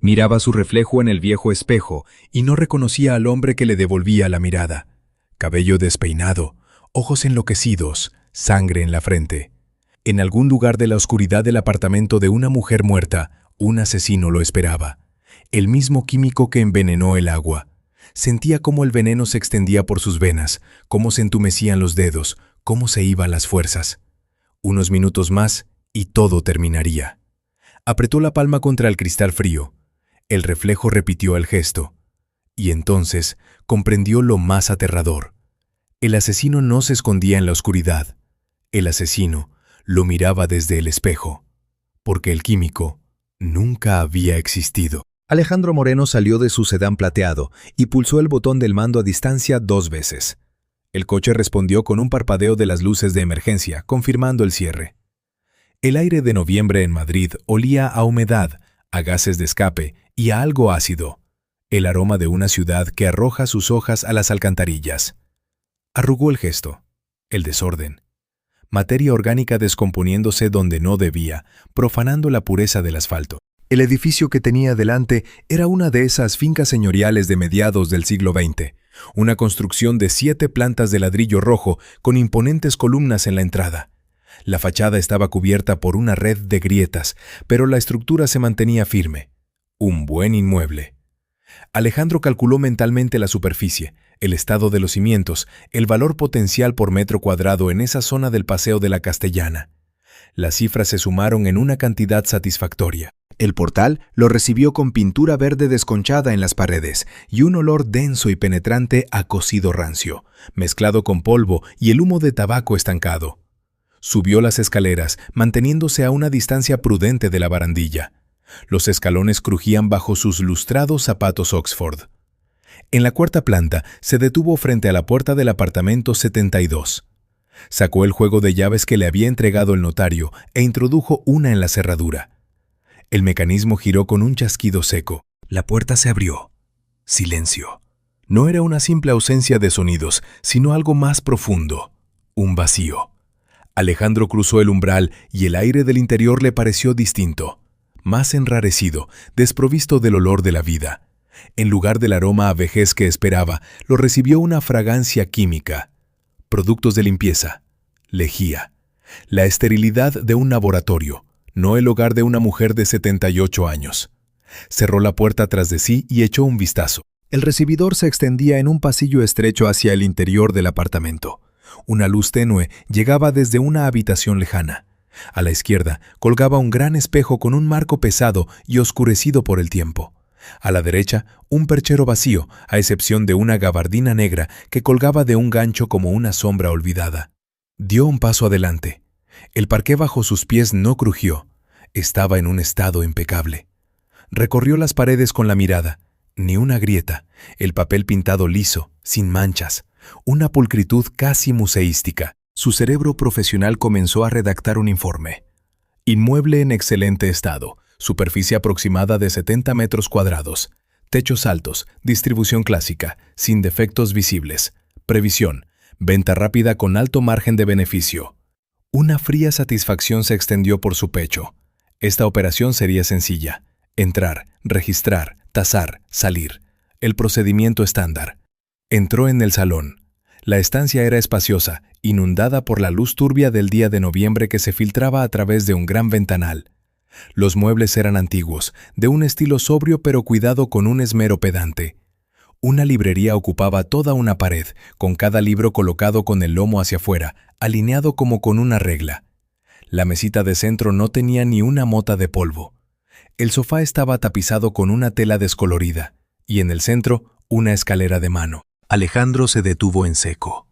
Miraba su reflejo en el viejo espejo y no reconocía al hombre que le devolvía la mirada. Cabello despeinado, ojos enloquecidos, sangre en la frente. En algún lugar de la oscuridad del apartamento de una mujer muerta, un asesino lo esperaba. El mismo químico que envenenó el agua. Sentía cómo el veneno se extendía por sus venas, cómo se entumecían los dedos, cómo se iban las fuerzas. Unos minutos más y todo terminaría. Apretó la palma contra el cristal frío. El reflejo repitió el gesto. Y entonces comprendió lo más aterrador. El asesino no se escondía en la oscuridad. El asesino lo miraba desde el espejo. Porque el químico nunca había existido. Alejandro Moreno salió de su sedán plateado y pulsó el botón del mando a distancia 2 veces. El coche respondió con un parpadeo de las luces de emergencia, confirmando el cierre. El aire de noviembre en Madrid olía a humedad, a gases de escape y a algo ácido. El aroma de una ciudad que arroja sus hojas a las alcantarillas. Arrugó el gesto. El desorden. Materia orgánica descomponiéndose donde no debía, profanando la pureza del asfalto. El edificio que tenía delante era una de esas fincas señoriales de mediados del siglo XX, una construcción de 7 plantas de ladrillo rojo con imponentes columnas en la entrada. La fachada estaba cubierta por una red de grietas, pero la estructura se mantenía firme. Un buen inmueble. Alejandro calculó mentalmente la superficie, el estado de los cimientos, el valor potencial por metro cuadrado en esa zona del Paseo de la Castellana. Las cifras se sumaron en una cantidad satisfactoria. El portal lo recibió con pintura verde desconchada en las paredes y un olor denso y penetrante a cocido rancio, mezclado con polvo y el humo de tabaco estancado. Subió las escaleras, manteniéndose a una distancia prudente de la barandilla. Los escalones crujían bajo sus lustrados zapatos Oxford. En la 4ª planta se detuvo frente a la puerta del apartamento 72. Sacó el juego de llaves que le había entregado el notario e introdujo una en la cerradura. El mecanismo giró con un chasquido seco. La puerta se abrió. Silencio. No era una simple ausencia de sonidos, sino algo más profundo. Un vacío. Alejandro cruzó el umbral y el aire del interior le pareció distinto. Más enrarecido, desprovisto del olor de la vida. En lugar del aroma a vejez que esperaba, lo recibió una fragancia química. Productos de limpieza. Lejía. La esterilidad de un laboratorio. No el hogar de una mujer de 78 años. Cerró la puerta tras de sí y echó un vistazo. El recibidor se extendía en un pasillo estrecho hacia el interior del apartamento. Una luz tenue llegaba desde una habitación lejana. A la izquierda colgaba un gran espejo con un marco pesado y oscurecido por el tiempo. A la derecha, un perchero vacío, a excepción de una gabardina negra que colgaba de un gancho como una sombra olvidada. Dio un paso adelante. El parqué bajo sus pies no crujió. Estaba en un estado impecable. Recorrió las paredes con la mirada. Ni una grieta. El papel pintado liso, sin manchas. Una pulcritud casi museística. Su cerebro profesional comenzó a redactar un informe. Inmueble en excelente estado. Superficie aproximada de 70 metros cuadrados. Techos altos. Distribución clásica. Sin defectos visibles. Previsión. Venta rápida con alto margen de beneficio. Una fría satisfacción se extendió por su pecho. Esta operación sería sencilla. Entrar, registrar, tasar, salir. El procedimiento estándar. Entró en el salón. La estancia era espaciosa, inundada por la luz turbia del día de noviembre que se filtraba a través de un gran ventanal. Los muebles eran antiguos, de un estilo sobrio pero cuidado con un esmero pedante. Una librería ocupaba toda una pared, con cada libro colocado con el lomo hacia afuera, alineado como con una regla. La mesita de centro no tenía ni una mota de polvo. El sofá estaba tapizado con una tela descolorida, y en el centro, una escalera de mano. Alejandro se detuvo en seco.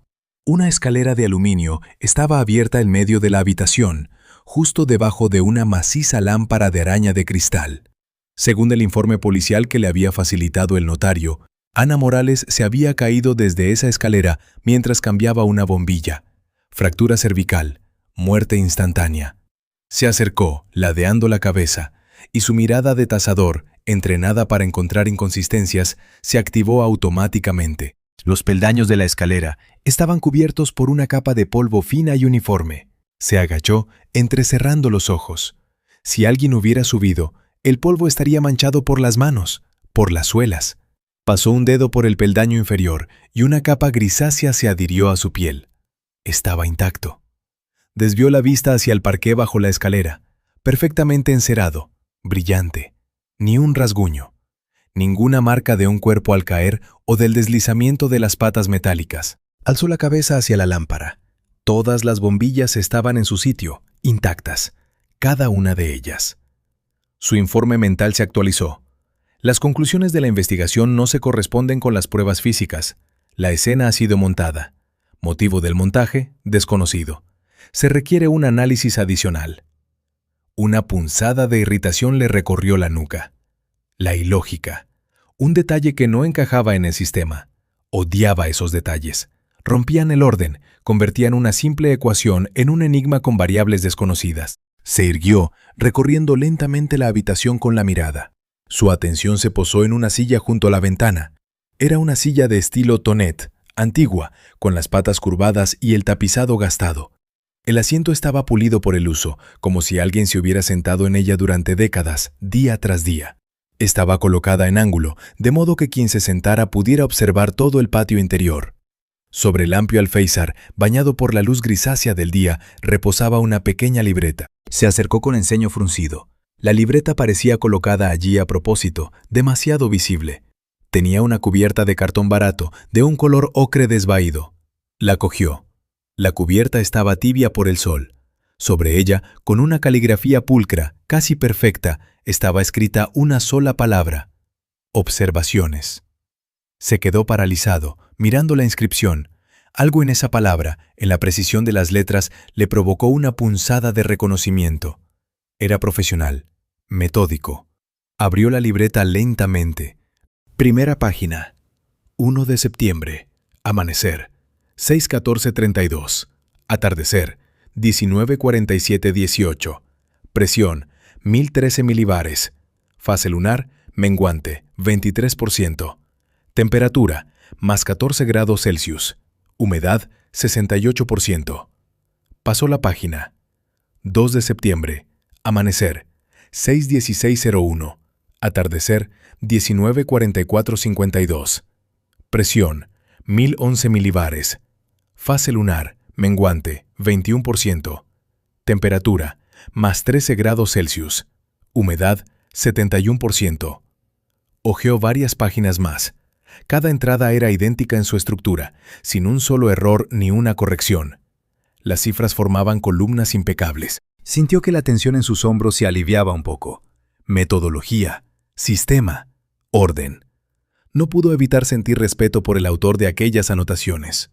Una escalera de aluminio estaba abierta en medio de la habitación, justo debajo de una maciza lámpara de araña de cristal. Según el informe policial que le había facilitado el notario, Ana Morales se había caído desde esa escalera mientras cambiaba una bombilla. Fractura cervical, muerte instantánea. Se acercó, ladeando la cabeza, y su mirada de tasador, entrenada para encontrar inconsistencias, se activó automáticamente. Los peldaños de la escalera estaban cubiertos por una capa de polvo fina y uniforme. Se agachó, entrecerrando los ojos. Si alguien hubiera subido, El polvo estaría manchado por las manos, por las suelas. Pasó un dedo por el peldaño inferior y una capa grisácea se adhirió a su piel. Estaba intacto. Desvió la vista hacia el parqué bajo la escalera, perfectamente encerado, brillante. Ni un rasguño. Ninguna marca de un cuerpo al caer o del deslizamiento de las patas metálicas. Alzó la cabeza hacia la lámpara. Todas las bombillas estaban en su sitio, intactas, cada una de ellas. Su informe mental se actualizó. Las conclusiones de la investigación no se corresponden con las pruebas físicas. La escena ha sido montada. Motivo del montaje, desconocido. Se requiere un análisis adicional. Una punzada de irritación le recorrió la nuca. La ilógica. Un detalle que no encajaba en el sistema. Odiaba esos detalles. Rompían el orden, convertían una simple ecuación en un enigma con variables desconocidas. Se irguió, recorriendo lentamente la habitación con la mirada. Su atención se posó en una silla junto a la ventana. Era una silla de estilo Tonet, antigua, con las patas curvadas y el tapizado gastado. El asiento estaba pulido por el uso, como si alguien se hubiera sentado en ella durante décadas, día tras día. Estaba colocada en ángulo, de modo que quien se sentara pudiera observar todo el patio interior. Sobre el amplio alféizar, bañado por la luz grisácea del día, reposaba una pequeña libreta. Se acercó con el ceño fruncido. La libreta parecía colocada allí a propósito, demasiado visible. Tenía una cubierta de cartón barato, de un color ocre desvaído. La cogió. La cubierta estaba tibia por el sol. Sobre ella, con una caligrafía pulcra, casi perfecta, estaba escrita una sola palabra: observaciones. Se quedó paralizado, mirando la inscripción. Algo en esa palabra, en la precisión de las letras, le provocó una punzada de reconocimiento. Era profesional, metódico. Abrió la libreta lentamente. Primera página. 1 de septiembre. Amanecer. 6:14:32. Atardecer. 19:47:18. Presión. 1013 milibares. Fase lunar. Menguante. 23%. Temperatura. Más 14 grados Celsius. Humedad. 68%. Pasó la página. 2 de septiembre. Amanecer. 6:16:01. Atardecer. 19:44:52. Presión. 1011 milibares. Fase lunar. Menguante. 21%. Temperatura. Más 13 grados Celsius. Humedad. 71%. Hojeó varias páginas más. Cada entrada era idéntica en su estructura, sin un solo error ni una corrección. Las cifras formaban columnas impecables. Sintió que la tensión en sus hombros se aliviaba un poco. Metodología, sistema, orden. No pudo evitar sentir respeto por el autor de aquellas anotaciones.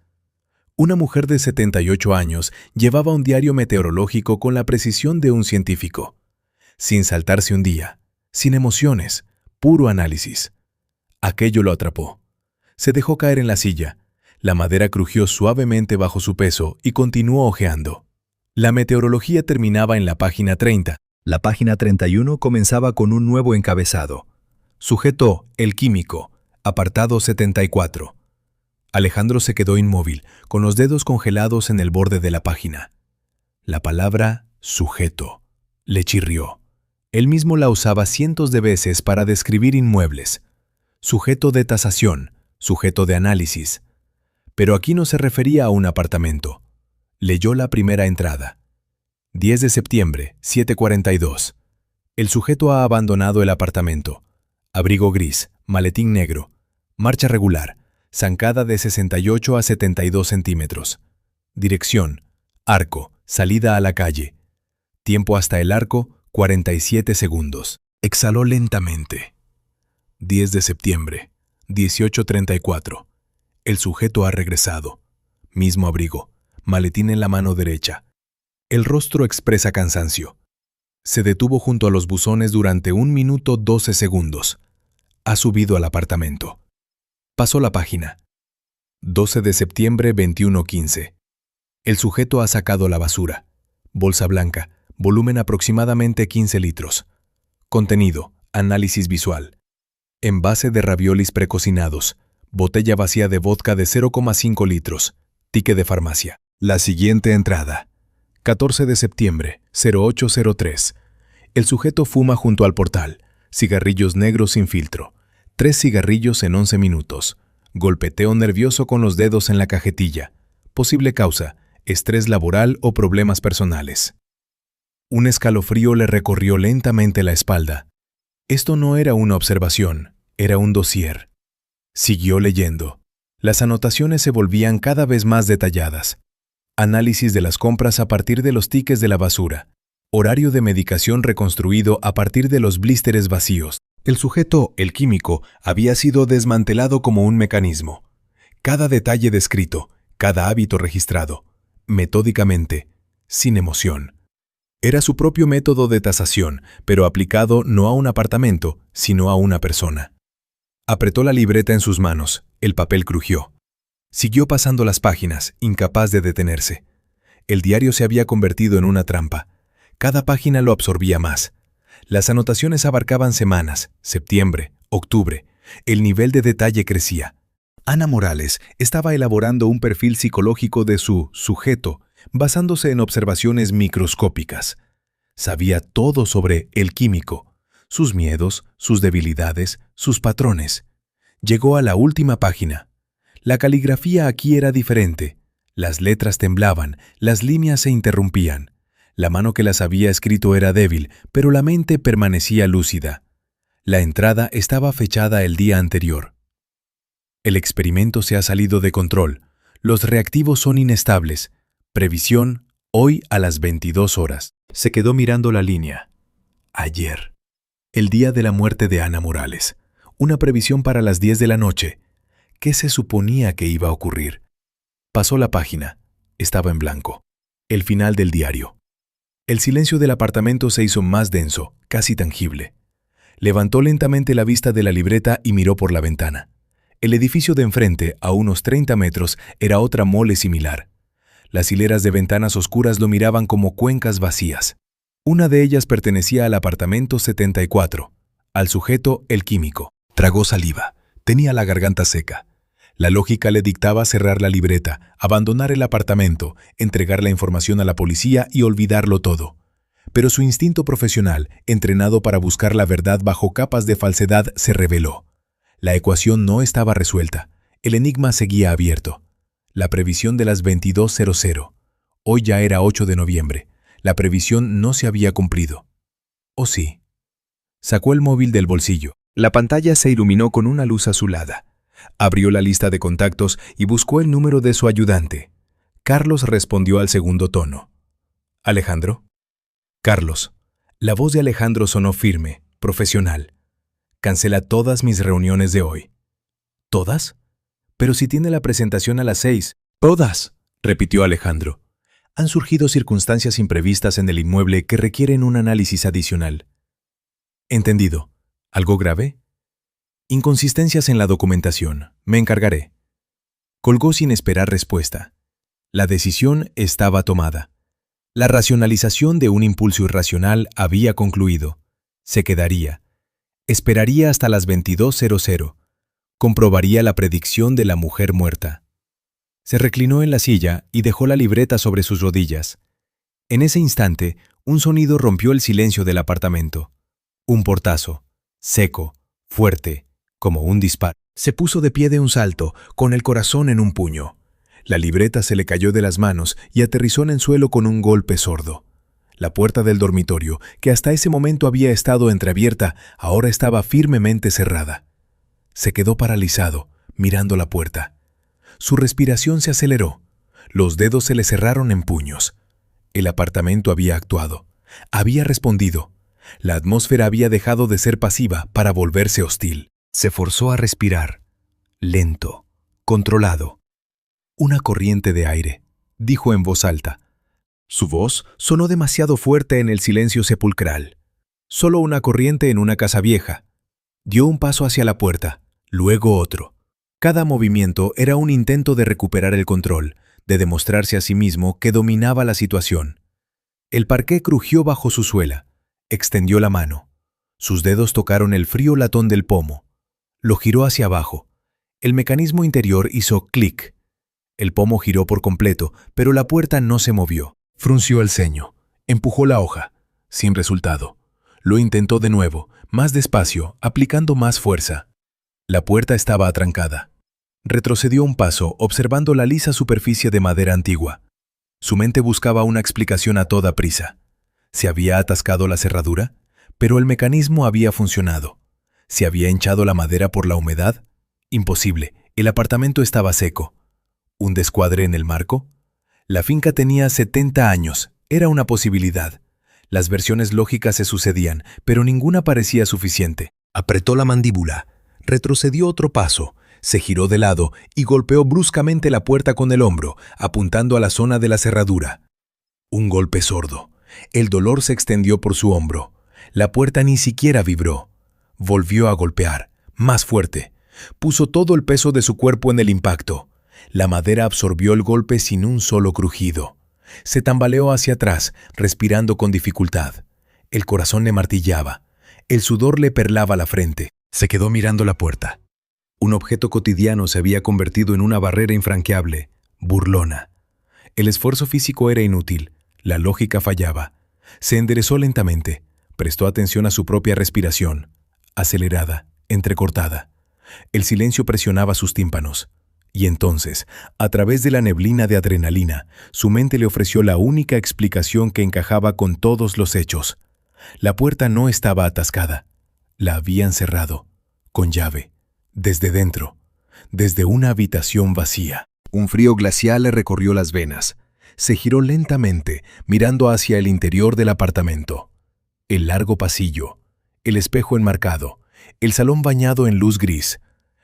Una mujer de 78 años llevaba un diario meteorológico con la precisión de un científico. Sin saltarse un día, sin emociones, puro análisis. Aquello lo atrapó. Se dejó caer en la silla. La madera crujió suavemente bajo su peso y continuó hojeando. La meteorología terminaba en la página 30. La página 31 comenzaba con un nuevo encabezado. Sujeto El Químico, apartado 74. Alejandro se quedó inmóvil, con los dedos congelados en el borde de la página. La palabra sujeto le chirrió. Él mismo la usaba cientos de veces para describir inmuebles. Sujeto de tasación, sujeto de análisis. Pero aquí no se refería a un apartamento. Leyó la primera entrada. 10 de septiembre, 7:42. El sujeto ha abandonado el apartamento. Abrigo gris, maletín negro. Marcha regular, zancada de 68 a 72 centímetros. Dirección, arco, salida a la calle. Tiempo hasta el arco, 47 segundos. Exhaló lentamente. 10 de septiembre, 18:34. El sujeto ha regresado. Mismo abrigo, maletín en la mano derecha. El rostro expresa cansancio. Se detuvo junto a los buzones durante 1 minuto 12 segundos. Ha subido al apartamento. Pasó la página. 12 de septiembre, 21:15. El sujeto ha sacado la basura. Bolsa blanca, volumen aproximadamente 15 litros. Contenido, análisis visual. Envase de raviolis precocinados. Botella vacía de vodka de 0,5 litros. Ticket de farmacia. La siguiente entrada. 14 de septiembre, 0803. El sujeto fuma junto al portal. Cigarrillos negros sin filtro. 3 cigarrillos en 11 minutos. Golpeteo nervioso con los dedos en la cajetilla. Posible causa: estrés laboral o problemas personales. Un escalofrío le recorrió lentamente la espalda. Esto no era una observación, era un dossier. Siguió leyendo. Las anotaciones se volvían cada vez más detalladas. Análisis de las compras a partir de los tickets de la basura. Horario de medicación reconstruido a partir de los blísteres vacíos. El sujeto, el químico, había sido desmantelado como un mecanismo. Cada detalle descrito, cada hábito registrado, metódicamente, sin emoción. Era su propio método de tasación, pero aplicado no a un apartamento, sino a una persona. Apretó la libreta en sus manos, el papel crujió. Siguió pasando las páginas, incapaz de detenerse. El diario se había convertido en una trampa. Cada página lo absorbía más. Las anotaciones abarcaban semanas, septiembre, octubre. El nivel de detalle crecía. Ana Morales estaba elaborando un perfil psicológico de su sujeto, basándose en observaciones microscópicas. Sabía todo sobre el químico, sus miedos, sus debilidades, sus patrones. Llegó a la última página. La caligrafía aquí era diferente. Las letras temblaban, las líneas se interrumpían. La mano que las había escrito era débil, pero la mente permanecía lúcida. La entrada estaba fechada el día anterior. El experimento se ha salido de control. Los reactivos son inestables. Previsión, hoy a las 22 horas. Se quedó mirando la línea. Ayer. El día de la muerte de Ana Morales. Una previsión para las 10 de la noche. ¿Qué se suponía que iba a ocurrir? Pasó la página. Estaba en blanco. El final del diario. El silencio del apartamento se hizo más denso, casi tangible. Levantó lentamente la vista de la libreta y miró por la ventana. El edificio de enfrente, a unos 30 metros, era otra mole similar. Las hileras de ventanas oscuras lo miraban como cuencas vacías. Una de ellas pertenecía al apartamento 74, al sujeto, el químico. Tragó saliva. Tenía la garganta seca. La lógica le dictaba cerrar la libreta, abandonar el apartamento, entregar la información a la policía y olvidarlo todo. Pero su instinto profesional, entrenado para buscar la verdad bajo capas de falsedad, se reveló. La ecuación no estaba resuelta. El enigma seguía abierto. La previsión de las 22:00. Hoy ya era 8 de noviembre. La previsión no se había cumplido. ¿O sí? Sacó el móvil del bolsillo. La pantalla se iluminó con una luz azulada. Abrió la lista de contactos y buscó el número de su ayudante. Carlos respondió al segundo tono. ¿Alejandro? Carlos. La voz de Alejandro sonó firme, profesional. Cancela todas mis reuniones de hoy. ¿Todas? Pero si tiene la presentación a las 6. ¡Todas!, repitió Alejandro. Han surgido circunstancias imprevistas en el inmueble que requieren un análisis adicional. Entendido. ¿Algo grave? Inconsistencias en la documentación. Me encargaré. Colgó sin esperar respuesta. La decisión estaba tomada. La racionalización de un impulso irracional había concluido. Se quedaría. Esperaría hasta las 22:00. Comprobaría la predicción de la mujer muerta. Se reclinó en la silla y dejó la libreta sobre sus rodillas. En ese instante, un sonido rompió el silencio del apartamento. Un portazo, seco, fuerte, como un disparo. Se puso de pie de un salto, con el corazón en un puño. La libreta se le cayó de las manos y aterrizó en el suelo con un golpe sordo. La puerta del dormitorio, que hasta ese momento había estado entreabierta, ahora estaba firmemente cerrada. Se quedó paralizado, mirando la puerta. Su respiración se aceleró. Los dedos se le cerraron en puños. El apartamento había actuado. Había respondido. La atmósfera había dejado de ser pasiva para volverse hostil. Se forzó a respirar. Lento, controlado. Una corriente de aire, dijo en voz alta. Su voz sonó demasiado fuerte en el silencio sepulcral. Solo una corriente en una casa vieja. Dio un paso hacia la puerta, luego otro. Cada movimiento era un intento de recuperar el control, de demostrarse a sí mismo que dominaba la situación. El parqué crujió bajo su suela. Extendió la mano. Sus dedos tocaron el frío latón del pomo. Lo giró hacia abajo. El mecanismo interior hizo clic. El pomo giró por completo, pero la puerta no se movió. Frunció el ceño. Empujó la hoja. Sin resultado. Lo intentó de nuevo, más despacio, aplicando más fuerza. La puerta estaba atrancada. Retrocedió un paso, observando la lisa superficie de madera antigua. Su mente buscaba una explicación a toda prisa. ¿Se había atascado la cerradura? Pero el mecanismo había funcionado. ¿Se había hinchado la madera por la humedad? Imposible, el apartamento estaba seco. ¿Un descuadre en el marco? La finca tenía 70 años, era una posibilidad. Las versiones lógicas se sucedían, pero ninguna parecía suficiente. Apretó la mandíbula, retrocedió otro paso, se giró de lado y golpeó bruscamente la puerta con el hombro, apuntando a la zona de la cerradura. Un golpe sordo. El dolor se extendió por su hombro. La puerta ni siquiera vibró. Volvió a golpear, más fuerte. Puso todo el peso de su cuerpo en el impacto. La madera absorbió el golpe sin un solo crujido. Se tambaleó hacia atrás, respirando con dificultad. El corazón le martillaba. El sudor le perlaba la frente. Se quedó mirando la puerta. Un objeto cotidiano se había convertido en una barrera infranqueable, burlona. El esfuerzo físico era inútil. La lógica fallaba. Se enderezó lentamente. Prestó atención a su propia respiración. Acelerada, entrecortada. El silencio presionaba sus tímpanos. Y entonces, a través de la neblina de adrenalina, su mente le ofreció la única explicación que encajaba con todos los hechos. La puerta no estaba atascada. La habían cerrado, con llave, desde dentro, desde una habitación vacía. Un frío glacial le recorrió las venas. Se giró lentamente, mirando hacia el interior del apartamento. El largo pasillo, el espejo enmarcado, el salón bañado en luz gris.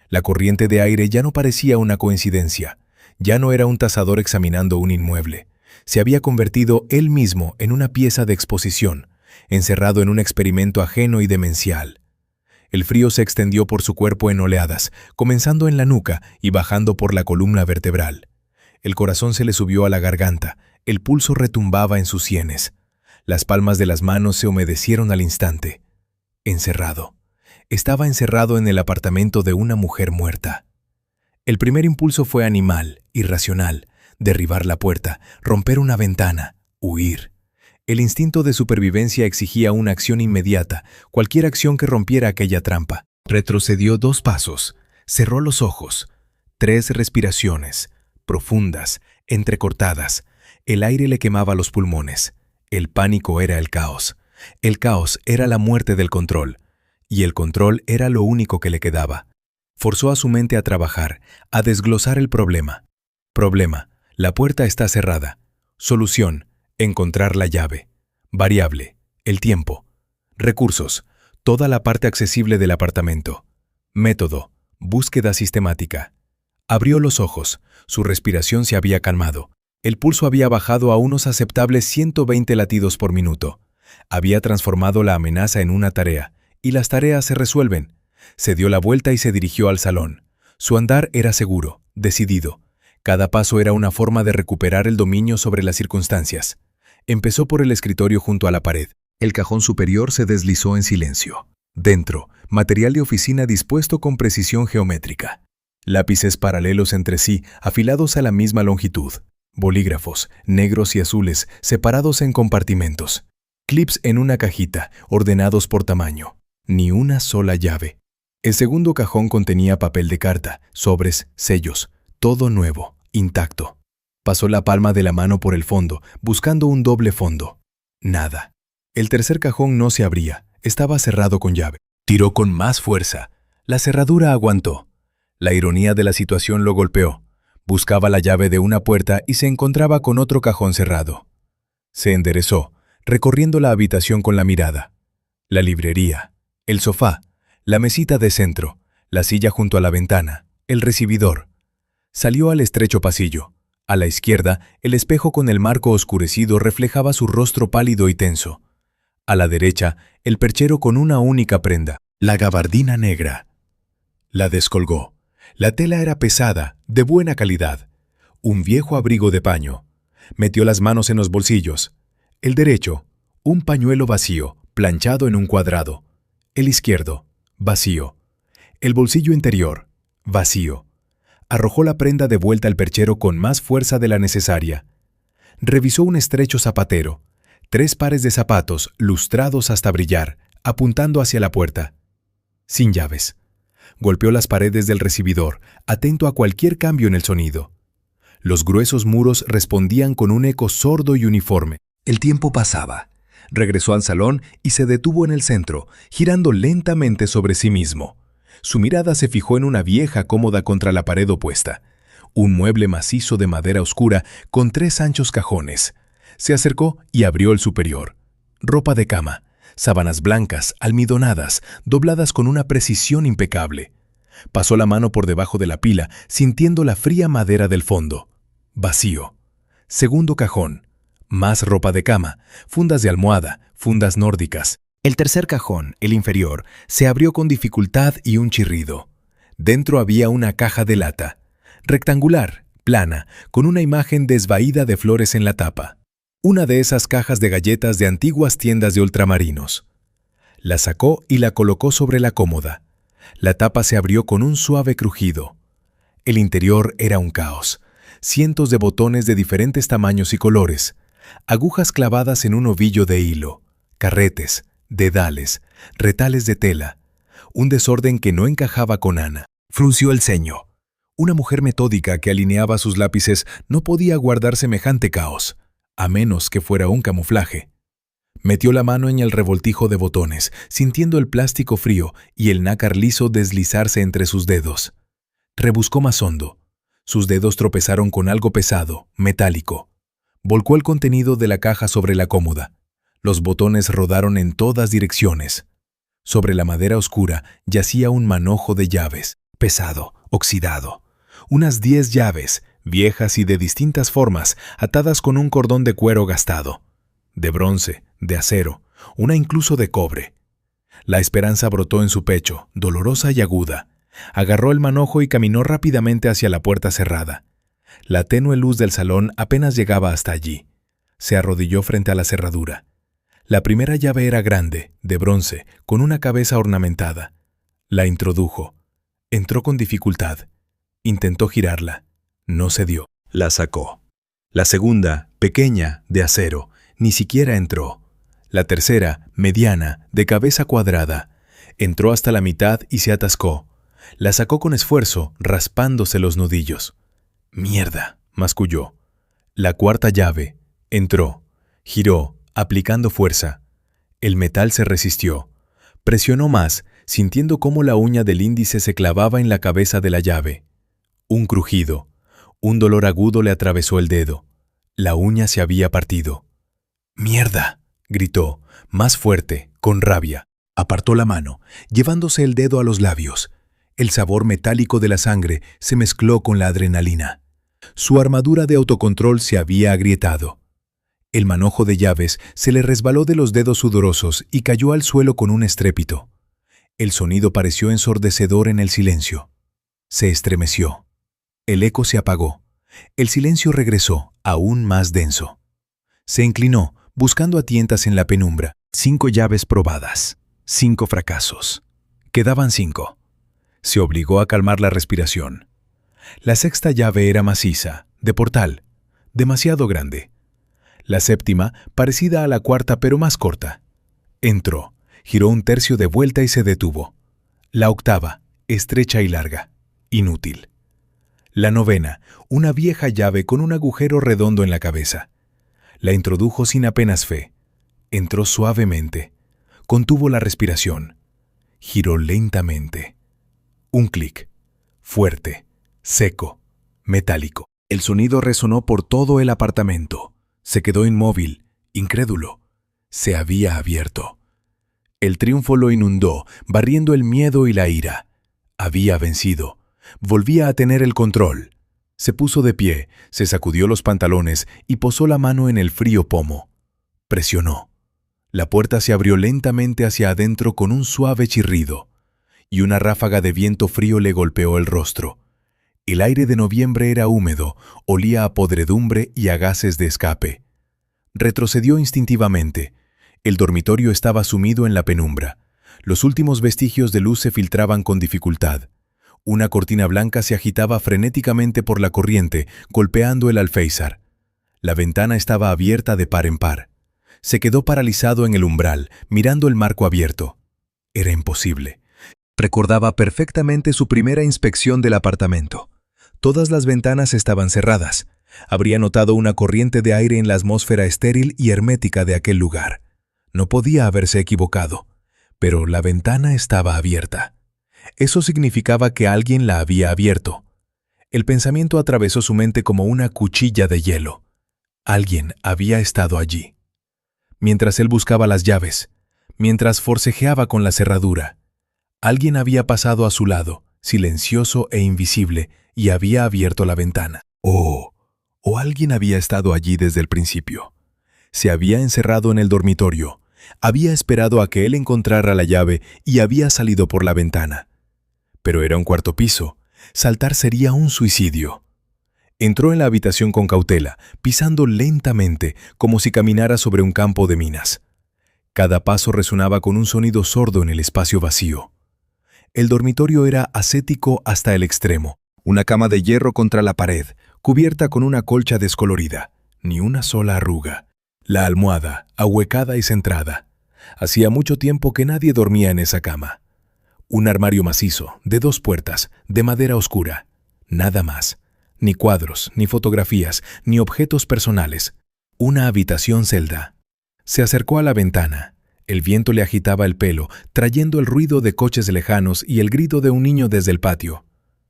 La corriente de aire ya no parecía una coincidencia. Ya no era un tasador examinando un inmueble. Se había convertido él mismo en una pieza de exposición, encerrado en un experimento ajeno y demencial. El frío se extendió por su cuerpo en oleadas, comenzando en la nuca y bajando por la columna vertebral. El corazón se le subió a la garganta, el pulso retumbaba en sus sienes. Las palmas de las manos se humedecieron al instante. Encerrado. Estaba encerrado en el apartamento de una mujer muerta. El primer impulso fue animal, irracional, derribar la puerta, romper una ventana, huir. El instinto de supervivencia exigía una acción inmediata, cualquier acción que rompiera aquella trampa. Retrocedió 2 pasos, cerró los ojos. 3 respiraciones, profundas, entrecortadas. El aire le quemaba los pulmones. El pánico era el caos. El caos era la muerte del control. Y el control era lo único que le quedaba. Forzó a su mente a trabajar, a desglosar el problema. Problema: la puerta está cerrada. Solución: encontrar la llave. Variable: el tiempo. Recursos: toda la parte accesible del apartamento. Método: búsqueda sistemática. Abrió los ojos. Su respiración se había calmado. El pulso había bajado a unos aceptables 120 latidos por minuto. Había transformado la amenaza en una tarea. Y las tareas se resuelven. Se dio la vuelta y se dirigió al salón. Su andar era seguro, decidido. Cada paso era una forma de recuperar el dominio sobre las circunstancias. Empezó por el escritorio junto a la pared. El cajón superior se deslizó en silencio. Dentro, material de oficina dispuesto con precisión geométrica. Lápices paralelos entre sí, afilados a la misma longitud. Bolígrafos, negros y azules, separados en compartimentos. Clips en una cajita, ordenados por tamaño. Ni una sola llave. El segundo cajón contenía papel de carta, sobres, sellos, todo nuevo, intacto. Pasó la palma de la mano por el fondo, buscando un doble fondo. Nada. El tercer cajón no se abría, estaba cerrado con llave. Tiró con más fuerza. La cerradura aguantó. La ironía de la situación lo golpeó. Buscaba la llave de una puerta y se encontraba con otro cajón cerrado. Se enderezó, recorriendo la habitación con la mirada. La librería, el sofá, la mesita de centro, la silla junto a la ventana, el recibidor. Salió al estrecho pasillo. A la izquierda, el espejo con el marco oscurecido reflejaba su rostro pálido y tenso. A la derecha, el perchero con una única prenda, la gabardina negra. La descolgó. La tela era pesada, de buena calidad. Un viejo abrigo de paño. Metió las manos en los bolsillos. El derecho, un pañuelo vacío, planchado en un cuadrado. El izquierdo, vacío. El bolsillo interior, vacío. Arrojó la prenda de vuelta al perchero con más fuerza de la necesaria. Revisó un estrecho zapatero. 3 pares de zapatos, lustrados hasta brillar, apuntando hacia la puerta. Sin llaves. Golpeó las paredes del recibidor, atento a cualquier cambio en el sonido. Los gruesos muros respondían con un eco sordo y uniforme. El tiempo pasaba. Regresó al salón y se detuvo en el centro, girando lentamente sobre sí mismo. Su mirada se fijó en una vieja cómoda contra la pared opuesta. Un mueble macizo de madera oscura con 3 anchos cajones. Se acercó y abrió el superior. Ropa de cama, sábanas blancas, almidonadas, dobladas con una precisión impecable. Pasó la mano por debajo de la pila, sintiendo la fría madera del fondo. Vacío. Segundo cajón. Más ropa de cama, fundas de almohada, fundas nórdicas. El tercer cajón, el inferior, se abrió con dificultad y un chirrido. Dentro había una caja de lata, rectangular, plana, con una imagen desvaída de flores en la tapa. Una de esas cajas de galletas de antiguas tiendas de ultramarinos. La sacó y la colocó sobre la cómoda. La tapa se abrió con un suave crujido. El interior era un caos. Cientos de botones de diferentes tamaños y colores. Agujas clavadas en un ovillo de hilo, carretes, dedales, retales de tela, un desorden que no encajaba con Ana. Frunció el ceño. Una mujer metódica que alineaba sus lápices no podía guardar semejante caos, a menos que fuera un camuflaje. Metió la mano en el revoltijo de botones, sintiendo el plástico frío y el nácar liso deslizarse entre sus dedos. Rebuscó más hondo. Sus dedos tropezaron con algo pesado, metálico. Volcó el contenido de la caja sobre la cómoda. Los botones rodaron en todas direcciones. Sobre la madera oscura yacía un manojo de llaves, pesado, oxidado. Unas 10 llaves, viejas y de distintas formas, atadas con un cordón de cuero gastado. De bronce, de acero, una incluso de cobre. La esperanza brotó en su pecho, dolorosa y aguda. Agarró el manojo y caminó rápidamente hacia la puerta cerrada. La tenue luz del salón apenas llegaba hasta allí. Se arrodilló frente a la cerradura. La primera llave era grande, de bronce, con una cabeza ornamentada. La introdujo. Entró con dificultad. Intentó girarla. No se dio. La sacó. La segunda, pequeña, de acero, ni siquiera entró. La tercera, mediana, de cabeza cuadrada. Entró hasta la mitad y se atascó. La sacó con esfuerzo, raspándose los nudillos. «Mierda», masculló. La cuarta llave. Entró. Giró, aplicando fuerza. El metal se resistió. Presionó más, sintiendo cómo la uña del índice se clavaba en la cabeza de la llave. Un crujido. Un dolor agudo le atravesó el dedo. La uña se había partido. «¡Mierda!», gritó, más fuerte, con rabia. Apartó la mano, llevándose el dedo a los labios. El sabor metálico de la sangre se mezcló con la adrenalina. Su armadura de autocontrol se había agrietado. El manojo de llaves se le resbaló de los dedos sudorosos y cayó al suelo con un estrépito. El sonido pareció ensordecedor en el silencio. Se estremeció. El eco se apagó. El silencio regresó, aún más denso. Se inclinó, buscando a tientas en la penumbra. 5 llaves probadas. 5 fracasos. Quedaban 5. Se obligó a calmar la respiración. La sexta llave era maciza, de portal, demasiado grande. La séptima, parecida a la cuarta pero más corta. Entró, giró un tercio de vuelta y se detuvo. La octava, estrecha y larga, inútil. La novena, una vieja llave con un agujero redondo en la cabeza. La introdujo sin apenas fe. Entró suavemente. Contuvo la respiración. Giró lentamente. Un clic. Fuerte, seco, metálico. El sonido resonó por todo el apartamento. Se quedó inmóvil, incrédulo. Se había abierto. El triunfo lo inundó, barriendo el miedo y la ira. Había vencido. Volvía a tener el control. Se puso de pie, se sacudió los pantalones y posó la mano en el frío pomo. Presionó. La puerta se abrió lentamente hacia adentro con un suave chirrido, y una ráfaga de viento frío le golpeó el rostro. El aire de noviembre era húmedo, olía a podredumbre y a gases de escape. Retrocedió instintivamente. El dormitorio estaba sumido en la penumbra. Los últimos vestigios de luz se filtraban con dificultad. Una cortina blanca se agitaba frenéticamente por la corriente, golpeando el alféizar. La ventana estaba abierta de par en par. Se quedó paralizado en el umbral, mirando el marco abierto. Era imposible. Recordaba perfectamente su primera inspección del apartamento. Todas las ventanas estaban cerradas. Habría notado una corriente de aire en la atmósfera estéril y hermética de aquel lugar. No podía haberse equivocado, pero la ventana estaba abierta. Eso significaba que alguien la había abierto. El pensamiento atravesó su mente como una cuchilla de hielo. Alguien había estado allí. Mientras él buscaba las llaves, mientras forcejeaba con la cerradura, alguien había pasado a su lado, silencioso e invisible, y había abierto la ventana. O alguien había estado allí desde el principio. Se había encerrado en el dormitorio, había esperado a que él encontrara la llave y había salido por la ventana. Pero era un cuarto piso. Saltar sería un suicidio. Entró en la habitación con cautela, pisando lentamente, como si caminara sobre un campo de minas. Cada paso resonaba con un sonido sordo en el espacio vacío. El dormitorio era ascético hasta el extremo. Una cama de hierro contra la pared, cubierta con una colcha descolorida. Ni una sola arruga. La almohada, ahuecada y centrada. Hacía mucho tiempo que nadie dormía en esa cama. Un armario macizo, de 2 puertas, de madera oscura. Nada más. Ni cuadros, ni fotografías, ni objetos personales. Una habitación celda. Se acercó a la ventana. El viento le agitaba el pelo, trayendo el ruido de coches lejanos y el grito de un niño desde el patio.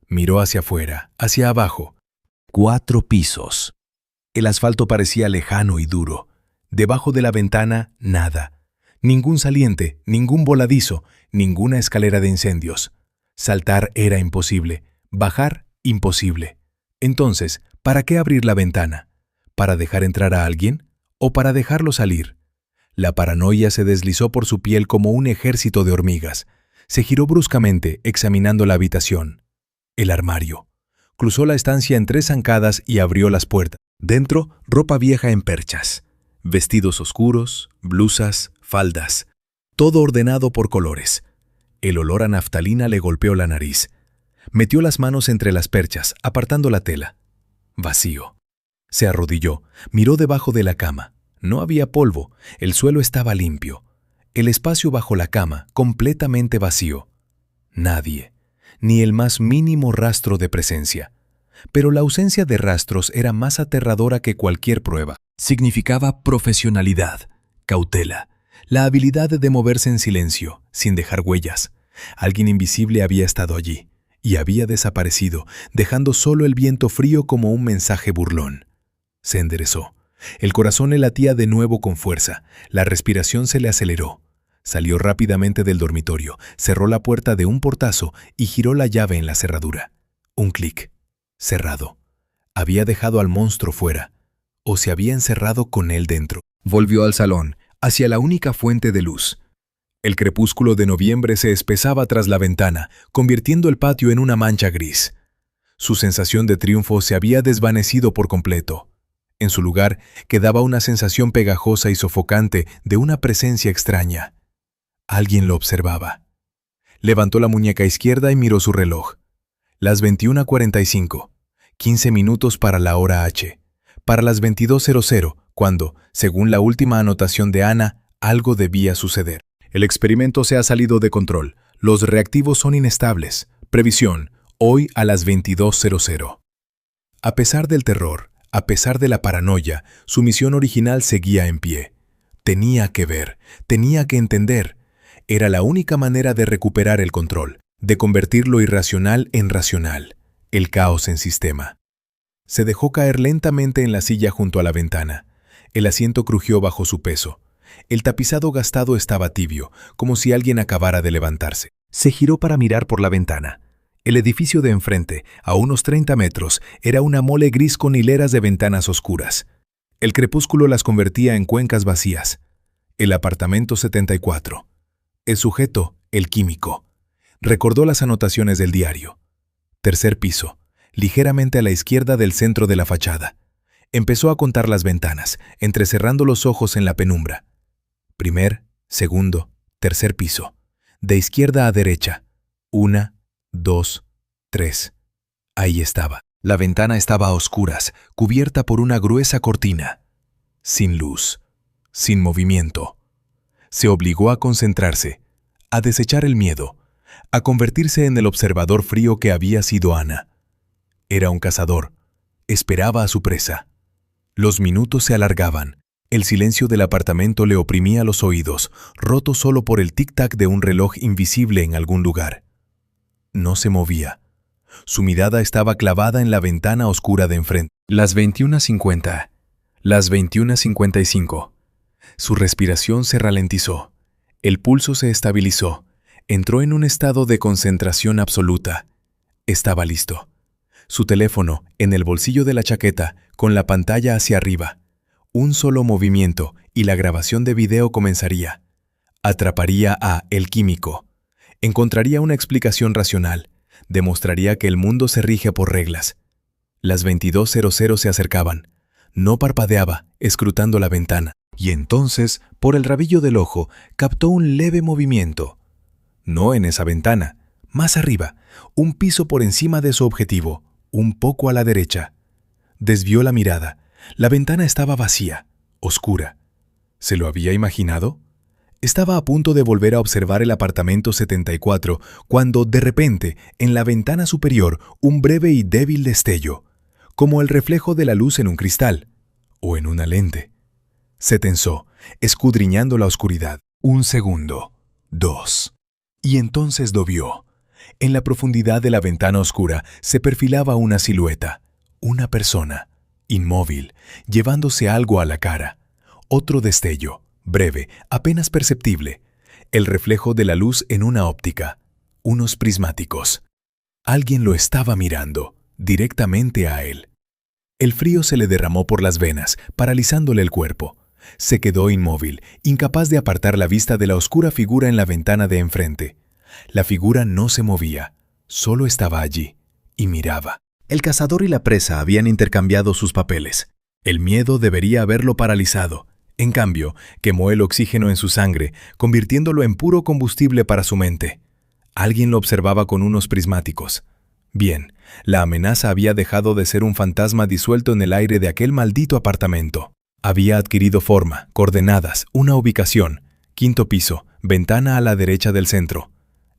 Miró hacia afuera, hacia abajo. 4 pisos. El asfalto parecía lejano y duro. Debajo de la ventana, nada. Ningún saliente, ningún voladizo, ninguna escalera de incendios. Saltar era imposible. Bajar, imposible. Entonces, ¿para qué abrir la ventana? ¿Para dejar entrar a alguien? ¿O para dejarlo salir? La paranoia se deslizó por su piel como un ejército de hormigas. Se giró bruscamente, examinando la habitación. El armario. Cruzó la estancia en 3 zancadas y abrió las puertas. Dentro, ropa vieja en perchas. Vestidos oscuros, blusas, faldas. Todo ordenado por colores. El olor a naftalina le golpeó la nariz. Metió las manos entre las perchas, apartando la tela. Vacío. Se arrodilló, miró debajo de la cama. No había polvo, el suelo estaba limpio. El espacio bajo la cama, completamente vacío. Nadie, ni el más mínimo rastro de presencia. Pero la ausencia de rastros era más aterradora que cualquier prueba. Significaba profesionalidad, cautela, la habilidad de moverse en silencio, sin dejar huellas. Alguien invisible había estado allí. Y había desaparecido, dejando solo el viento frío como un mensaje burlón. Se enderezó. El corazón le latía de nuevo con fuerza. La respiración se le aceleró. Salió rápidamente del dormitorio, cerró la puerta de un portazo y giró la llave en la cerradura. Un clic. Cerrado. Había dejado al monstruo fuera. O se había encerrado con él dentro. Volvió al salón, hacia la única fuente de luz. El crepúsculo de noviembre se espesaba tras la ventana, convirtiendo el patio en una mancha gris. Su sensación de triunfo se había desvanecido por completo. En su lugar quedaba una sensación pegajosa y sofocante de una presencia extraña. Alguien lo observaba. Levantó la muñeca izquierda y miró su reloj. Las 21:45, 15 minutos para la hora H. Para las 22:00, cuando, según la última anotación de Ana, algo debía suceder. El experimento se ha salido de control. Los reactivos son inestables. Previsión, hoy a las 22:00. A pesar del terror, a pesar de la paranoia, su misión original seguía en pie. Tenía que ver, tenía que entender. Era la única manera de recuperar el control, de convertir lo irracional en racional, el caos en sistema. Se dejó caer lentamente en la silla junto a la ventana. El asiento crujió bajo su peso. El tapizado gastado estaba tibio, como si alguien acabara de levantarse. Se giró para mirar por la ventana. El edificio de enfrente, a unos 30 metros, era una mole gris con hileras de ventanas oscuras. El crepúsculo las convertía en cuencas vacías. El apartamento 74. El sujeto, el químico. Recordó las anotaciones del diario. 3er piso, ligeramente a la izquierda del centro de la fachada. Empezó a contar las ventanas, entrecerrando los ojos en la penumbra. 1er, 2, 3er piso. De izquierda a derecha. 1, 2, 3. Ahí estaba. La ventana estaba a oscuras, cubierta por una gruesa cortina. Sin luz. sin movimiento. Se obligó a concentrarse, a desechar el miedo, a convertirse en el observador frío que había sido Ana. Era un cazador. Esperaba a su presa. Los minutos se alargaban. El silencio del apartamento le oprimía los oídos, roto solo por el tic-tac de un reloj invisible en algún lugar. No se movía. Su mirada estaba clavada en la ventana oscura de enfrente. Las 21:50. Las 21:55. Su respiración se ralentizó. El pulso se estabilizó. Entró en un estado de concentración absoluta. Estaba listo. Su teléfono, en el bolsillo de la chaqueta, con la pantalla hacia arriba. Un solo movimiento y la grabación de video comenzaría. Atraparía a El Químico. Encontraría una explicación racional. Demostraría que el mundo se rige por reglas. Las 22:00 se acercaban. No parpadeaba, escrutando la ventana. Y entonces, por el rabillo del ojo, captó un leve movimiento. No en esa ventana, más arriba, un piso por encima de su objetivo, un poco a la derecha. Desvió la mirada. La ventana estaba vacía, oscura. ¿Se lo había imaginado? Estaba a punto de volver a observar el apartamento 74 cuando, de repente, en la ventana superior, un breve y débil destello, como el reflejo de la luz en un cristal o en una lente. Se tensó, escudriñando la oscuridad. 1 segundo, 2. Y entonces lo vio. En la profundidad de la ventana oscura se perfilaba una silueta, una persona, inmóvil, llevándose algo a la cara. Otro destello, breve, apenas perceptible. El reflejo de la luz en una óptica, unos prismáticos. Alguien lo estaba mirando, directamente a él. El frío se le derramó por las venas, paralizándole el cuerpo. Se quedó inmóvil, incapaz de apartar la vista de la oscura figura en la ventana de enfrente. La figura no se movía, solo estaba allí, y miraba. El cazador y la presa habían intercambiado sus papeles. El miedo debería haberlo paralizado. En cambio, quemó el oxígeno en su sangre, convirtiéndolo en puro combustible para su mente. Alguien lo observaba con unos prismáticos. Bien, la amenaza había dejado de ser un fantasma disuelto en el aire de aquel maldito apartamento. Había adquirido forma, coordenadas, una ubicación. 5º piso, ventana a la derecha del centro.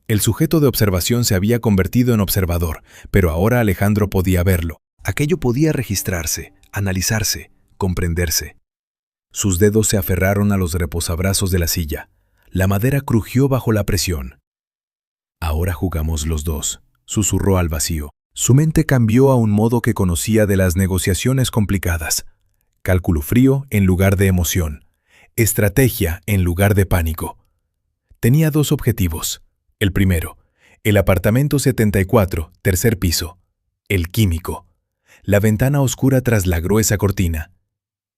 El sujeto de observación se había convertido en observador, pero ahora Alejandro podía verlo. Aquello podía registrarse, analizarse, comprenderse. Sus dedos se aferraron a los reposabrazos de la silla. La madera crujió bajo la presión. «Ahora jugamos los dos», susurró al vacío. Su mente cambió a un modo que conocía de las negociaciones complicadas. Cálculo frío en lugar de emoción. Estrategia en lugar de pánico. Tenía 2 objetivos. El primero, el apartamento 74, 3er piso. El Químico. La ventana oscura tras la gruesa cortina.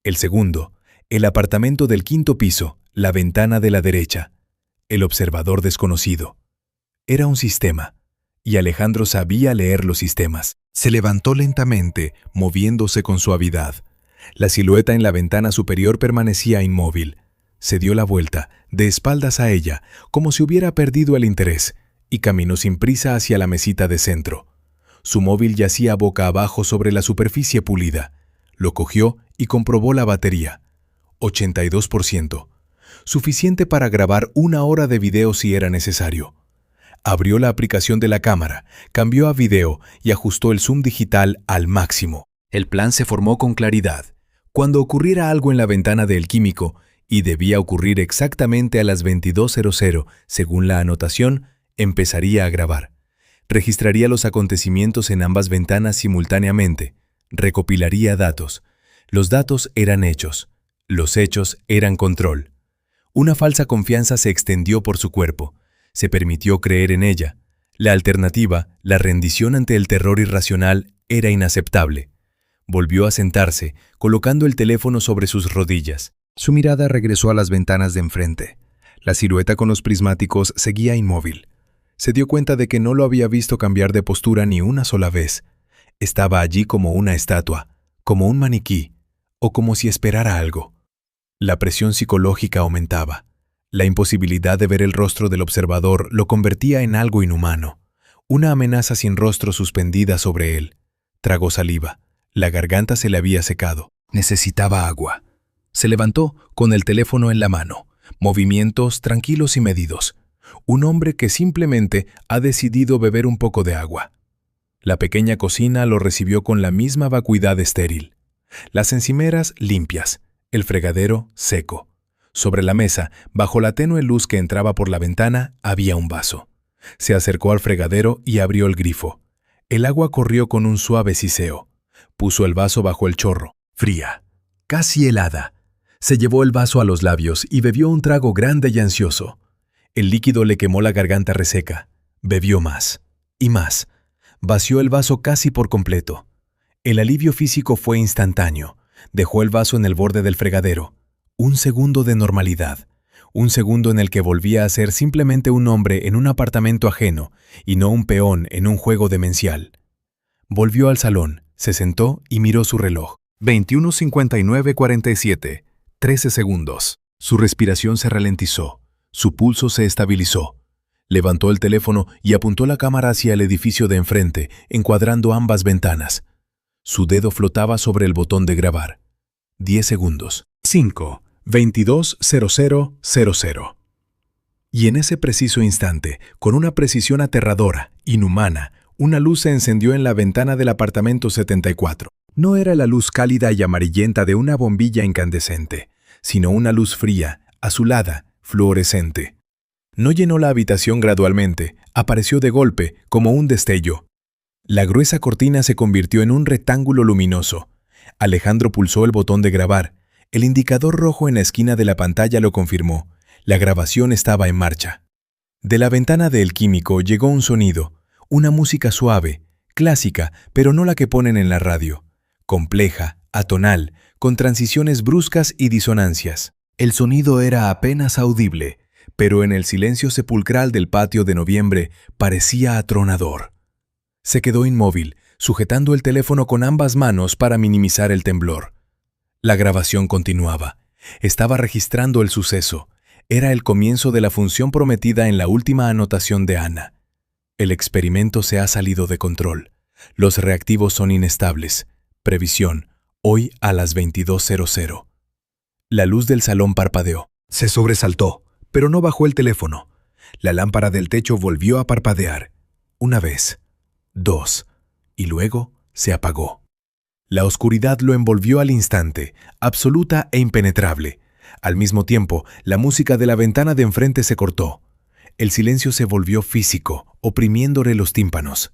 El segundo, el apartamento del 5º piso, la ventana de la derecha. El observador desconocido. Era un sistema, y Alejandro sabía leer los sistemas. Se levantó lentamente, moviéndose con suavidad. La silueta en la ventana superior permanecía inmóvil. Se dio la vuelta, de espaldas a ella, como si hubiera perdido el interés, y caminó sin prisa hacia la mesita de centro. Su móvil yacía boca abajo sobre la superficie pulida. Lo cogió y comprobó la batería. 82%. Suficiente para grabar 1 hora de video si era necesario. Abrió la aplicación de la cámara, cambió a video y ajustó el zoom digital al máximo. El plan se formó con claridad. Cuando ocurriera algo en la ventana del Químico, y debía ocurrir exactamente a las 22:00, según la anotación, empezaría a grabar. Registraría los acontecimientos en ambas ventanas simultáneamente. Recopilaría datos. Los datos eran hechos. Los hechos eran control. Una falsa confianza se extendió por su cuerpo. Se permitió creer en ella. La alternativa, la rendición ante el terror irracional, era inaceptable. Volvió a sentarse, colocando el teléfono sobre sus rodillas. Su mirada regresó a las ventanas de enfrente. La silueta con los prismáticos seguía inmóvil. Se dio cuenta de que no lo había visto cambiar de postura ni una sola vez. Estaba allí como una estatua, como un maniquí, o como si esperara algo. La presión psicológica aumentaba. La imposibilidad de ver el rostro del observador lo convertía en algo inhumano. Una amenaza sin rostro suspendida sobre él. Tragó saliva. La garganta se le había secado. Necesitaba agua. Se levantó con el teléfono en la mano, movimientos tranquilos y medidos. Un hombre que simplemente ha decidido beber un poco de agua. La pequeña cocina lo recibió con la misma vacuidad estéril. Las encimeras limpias, el fregadero seco. Sobre la mesa, bajo la tenue luz que entraba por la ventana, había un vaso. Se acercó al fregadero y abrió el grifo. El agua corrió con un suave siseo. Puso el vaso bajo el chorro, fría, casi helada. Se llevó el vaso a los labios y bebió un trago grande y ansioso. El líquido le quemó la garganta reseca. Bebió más y más. Vació el vaso casi por completo. El alivio físico fue instantáneo. Dejó el vaso en el borde del fregadero. Un segundo de normalidad. Un segundo en el que volvía a ser simplemente un hombre en un apartamento ajeno y no un peón en un juego demencial. Volvió al salón, se sentó y miró su reloj. 21:59:47. 13 segundos. Su respiración se ralentizó. Su pulso se estabilizó. Levantó el teléfono y apuntó la cámara hacia el edificio de enfrente, encuadrando ambas ventanas. Su dedo flotaba sobre el botón de grabar. 10 segundos. 5. 22:00:00. Y en ese preciso instante, con una precisión aterradora, inhumana, una luz se encendió en la ventana del apartamento 74. No era la luz cálida y amarillenta de una bombilla incandescente, sino una luz fría, azulada, fluorescente. No llenó la habitación gradualmente, apareció de golpe, como un destello. La gruesa cortina se convirtió en un rectángulo luminoso. Alejandro pulsó el botón de grabar. El indicador rojo en la esquina de la pantalla lo confirmó. La grabación estaba en marcha. De la ventana de El Químico llegó un sonido, una música suave, clásica, pero no la que ponen en la radio. Compleja, atonal, con transiciones bruscas y disonancias. El sonido era apenas audible, pero en el silencio sepulcral del patio de noviembre parecía atronador. Se quedó inmóvil, sujetando el teléfono con ambas manos para minimizar el temblor. La grabación continuaba. Estaba registrando el suceso. Era el comienzo de la función prometida en la última anotación de Ana. El experimento se ha salido de control. Los reactivos son inestables. Previsión, hoy a las 22:00. La luz del salón parpadeó. Se sobresaltó, pero no bajó el teléfono. La lámpara del techo volvió a parpadear. Una vez, dos, y luego se apagó. La oscuridad lo envolvió al instante, absoluta e impenetrable. Al mismo tiempo, la música de la ventana de enfrente se cortó. El silencio se volvió físico, oprimiéndole los tímpanos.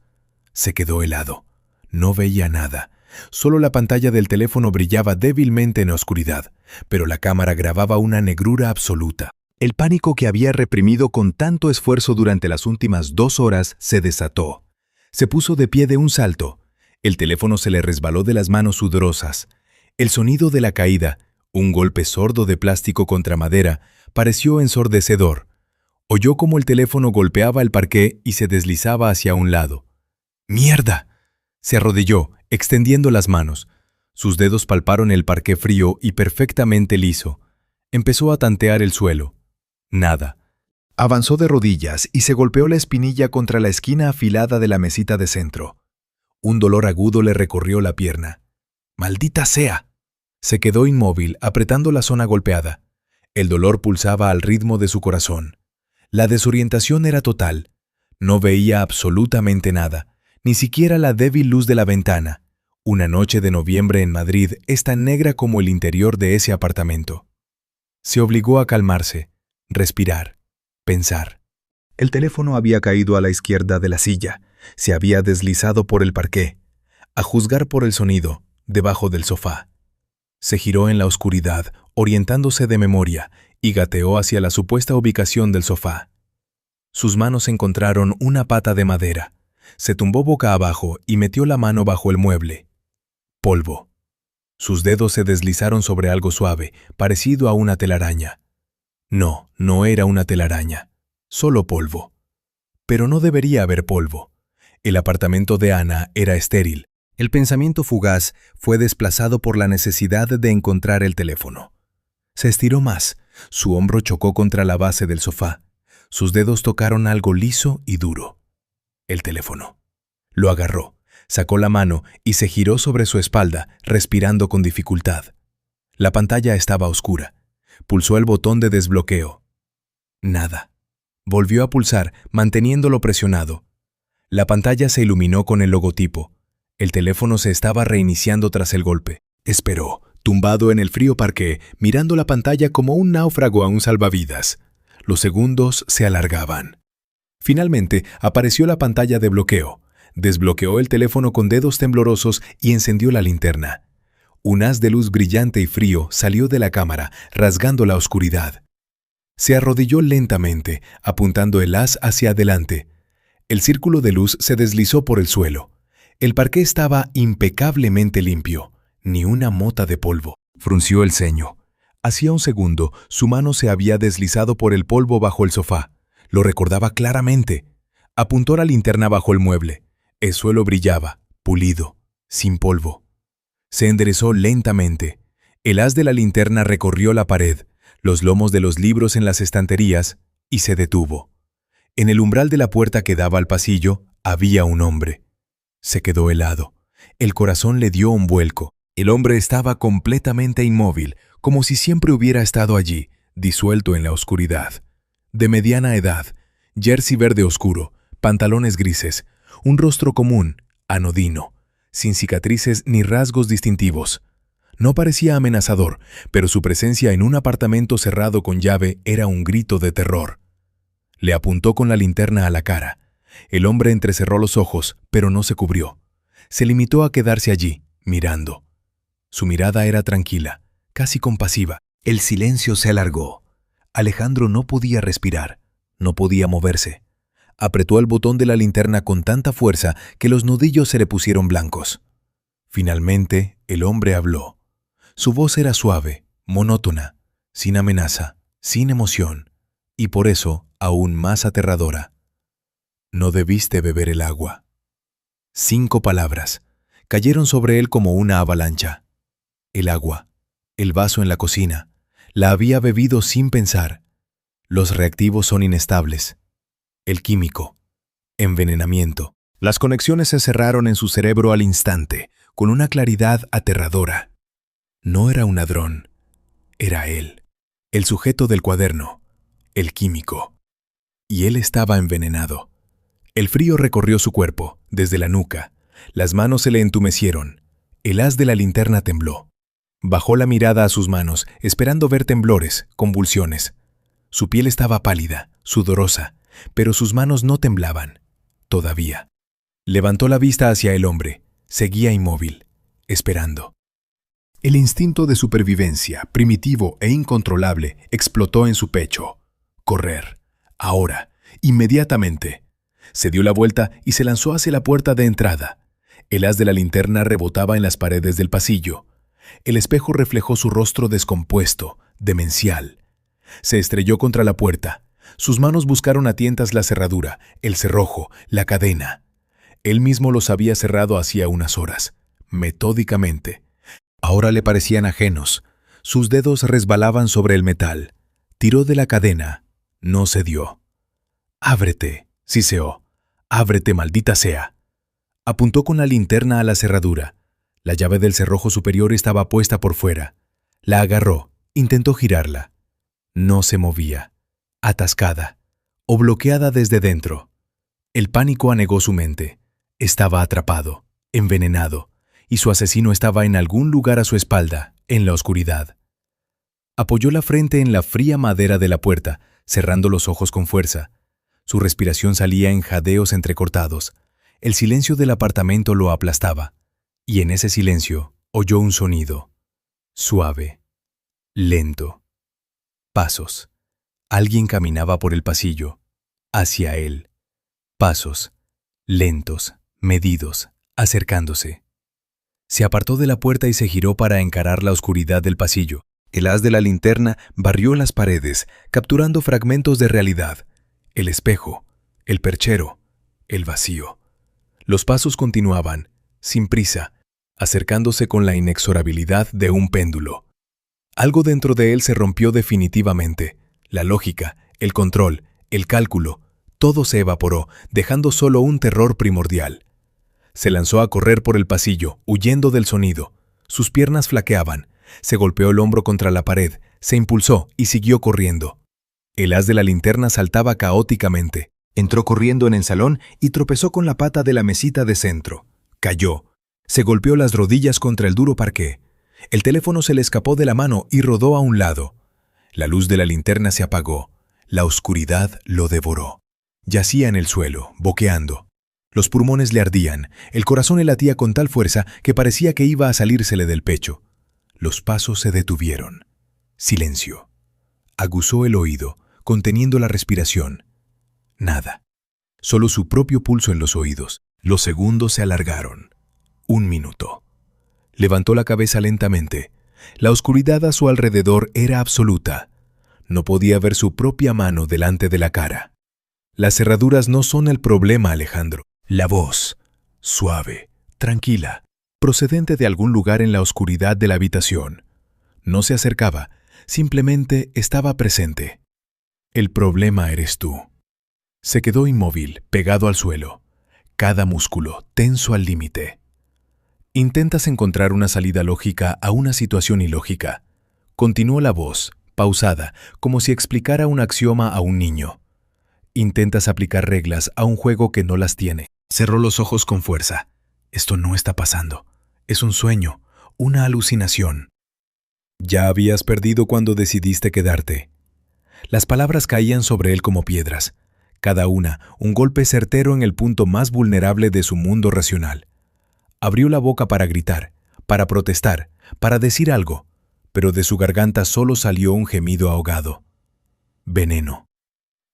Se quedó helado. No veía nada. Solo la pantalla del teléfono brillaba débilmente en la oscuridad, pero la cámara grababa una negrura absoluta. El pánico que había reprimido con tanto esfuerzo durante las últimas 2 horas se desató. Se puso de pie de un salto. El teléfono se le resbaló de las manos sudorosas. El sonido de la caída, un golpe sordo de plástico contra madera, pareció ensordecedor. Oyó cómo el teléfono golpeaba el parqué y se deslizaba hacia un lado. ¡Mierda! Se arrodilló, extendiendo las manos. Sus dedos palparon el parqué frío y perfectamente liso. Empezó a tantear el suelo. Nada. Avanzó de rodillas y se golpeó la espinilla contra la esquina afilada de la mesita de centro. Un dolor agudo le recorrió la pierna. ¡Maldita sea! Se quedó inmóvil, apretando la zona golpeada. El dolor pulsaba al ritmo de su corazón. La desorientación era total. No veía absolutamente nada, ni siquiera la débil luz de la ventana. Una noche de noviembre en Madrid es tan negra como el interior de ese apartamento. Se obligó a calmarse, respirar, pensar. El teléfono había caído a la izquierda de la silla. Se había deslizado por el parqué. A juzgar por el sonido, debajo del sofá. Se giró en la oscuridad, orientándose de memoria, y gateó hacia la supuesta ubicación del sofá. Sus manos encontraron una pata de madera. Se tumbó boca abajo y metió la mano bajo el mueble. Polvo. Sus dedos se deslizaron sobre algo suave, parecido a una telaraña. No, no era una telaraña. Solo polvo. Pero no debería haber polvo. El apartamento de Ana era estéril. El pensamiento fugaz fue desplazado por la necesidad de encontrar el teléfono. Se estiró más. Su hombro chocó contra la base del sofá. Sus dedos tocaron algo liso y duro. El teléfono. Lo agarró, sacó la mano y se giró sobre su espalda, respirando con dificultad. La pantalla estaba oscura. Pulsó el botón de desbloqueo. Nada. Volvió a pulsar, manteniéndolo presionado. La pantalla se iluminó con el logotipo. El teléfono se estaba reiniciando tras el golpe. Esperó, tumbado en el frío parqué, mirando la pantalla como un náufrago a un salvavidas. Los segundos se alargaban. Finalmente, apareció la pantalla de bloqueo. Desbloqueó el teléfono con dedos temblorosos y encendió la linterna. Un haz de luz brillante y frío salió de la cámara, rasgando la oscuridad. Se arrodilló lentamente, apuntando el haz hacia adelante. El círculo de luz se deslizó por el suelo. El parqué estaba impecablemente limpio, ni una mota de polvo. Frunció el ceño. Hacía un segundo, su mano se había deslizado por el polvo bajo el sofá. Lo recordaba claramente. Apuntó la linterna bajo el mueble. El suelo brillaba, pulido, sin polvo. Se enderezó lentamente. El haz de la linterna recorrió la pared, los lomos de los libros en las estanterías, y se detuvo. En el umbral de la puerta que daba al pasillo había un hombre. Se quedó helado. El corazón le dio un vuelco. El hombre estaba completamente inmóvil, como si siempre hubiera estado allí, disuelto en la oscuridad. De mediana edad, jersey verde oscuro, pantalones grises, un rostro común, anodino, sin cicatrices ni rasgos distintivos. No parecía amenazador, pero su presencia en un apartamento cerrado con llave era un grito de terror. Le apuntó con la linterna a la cara. El hombre entrecerró los ojos, pero no se cubrió. Se limitó a quedarse allí, mirando. Su mirada era tranquila, casi compasiva. El silencio se alargó. Alejandro no podía respirar, no podía moverse. Apretó el botón de la linterna con tanta fuerza que los nudillos se le pusieron blancos. Finalmente, el hombre habló. Su voz era suave, monótona, sin amenaza, sin emoción, y por eso aún más aterradora. No debiste beber el agua. 5 palabras cayeron sobre él como una avalancha. El agua, el vaso en la cocina, la había bebido sin pensar. Los reactivos son inestables. El químico, envenenamiento. Las conexiones se cerraron en su cerebro al instante, con una claridad aterradora. No era un ladrón, era él, el sujeto del cuaderno, el químico. Y él estaba envenenado. El frío recorrió su cuerpo, desde la nuca. Las manos se le entumecieron. El haz de la linterna tembló. Bajó la mirada a sus manos, esperando ver temblores, convulsiones. Su piel estaba pálida, sudorosa, pero sus manos no temblaban, todavía. Levantó la vista hacia el hombre. Seguía inmóvil, esperando. El instinto de supervivencia, primitivo e incontrolable, explotó en su pecho. Correr. Ahora. Inmediatamente. Se dio la vuelta y se lanzó hacia la puerta de entrada. El haz de la linterna rebotaba en las paredes del pasillo. El espejo reflejó su rostro descompuesto, demencial. Se estrelló contra la puerta. Sus manos buscaron a tientas la cerradura, el cerrojo, la cadena. Él mismo los había cerrado hacía unas horas, metódicamente. Ahora le parecían ajenos. Sus dedos resbalaban sobre el metal. Tiró de la cadena. No cedió. «Ábrete», siseó. «Ábrete, maldita sea». Apuntó con la linterna a la cerradura. La llave del cerrojo superior estaba puesta por fuera. La agarró. Intentó girarla. No se movía. Atascada. O bloqueada desde dentro. El pánico anegó su mente. Estaba atrapado, envenenado, y su asesino estaba en algún lugar a su espalda, en la oscuridad. Apoyó la frente en la fría madera de la puerta, cerrando los ojos con fuerza. Su respiración salía en jadeos entrecortados. El silencio del apartamento lo aplastaba, y en ese silencio oyó un sonido. Suave, lento. Pasos. Alguien caminaba por el pasillo, hacia él. Pasos, lentos, medidos, acercándose. Se apartó de la puerta y se giró para encarar la oscuridad del pasillo. El haz de la linterna barrió las paredes, capturando fragmentos de realidad. El espejo, el perchero, el vacío. Los pasos continuaban, sin prisa, acercándose con la inexorabilidad de un péndulo. Algo dentro de él se rompió definitivamente. La lógica, el control, el cálculo, todo se evaporó, dejando solo un terror primordial. Se lanzó a correr por el pasillo, huyendo del sonido. Sus piernas flaqueaban. Se golpeó el hombro contra la pared, se impulsó y siguió corriendo. El haz de la linterna saltaba caóticamente. Entró corriendo en el salón y tropezó con la pata de la mesita de centro. Cayó. Se golpeó las rodillas contra el duro parqué. El teléfono se le escapó de la mano y rodó a un lado. La luz de la linterna se apagó. La oscuridad lo devoró. Yacía en el suelo, boqueando. Los pulmones le ardían, el corazón le latía con tal fuerza que parecía que iba a salírsele del pecho. Los pasos se detuvieron. Silencio. Aguzó el oído, conteniendo la respiración. Nada. Solo su propio pulso en los oídos. Los segundos se alargaron. 1 minuto. Levantó la cabeza lentamente. La oscuridad a su alrededor era absoluta. No podía ver su propia mano delante de la cara. Las cerraduras no son el problema, Alejandro. La voz, suave, tranquila, procedente de algún lugar en la oscuridad de la habitación. No se acercaba, simplemente estaba presente. El problema eres tú. Se quedó inmóvil, pegado al suelo, cada músculo tenso al límite. Intentas encontrar una salida lógica a una situación ilógica. Continuó la voz, pausada, como si explicara un axioma a un niño. Intentas aplicar reglas a un juego que no las tiene. Cerró los ojos con fuerza. Esto no está pasando. Es un sueño, una alucinación. Ya habías perdido cuando decidiste quedarte. Las palabras caían sobre él como piedras, cada una un golpe certero en el punto más vulnerable de su mundo racional. Abrió la boca para gritar, para protestar, para decir algo, pero de su garganta solo salió un gemido ahogado. Veneno.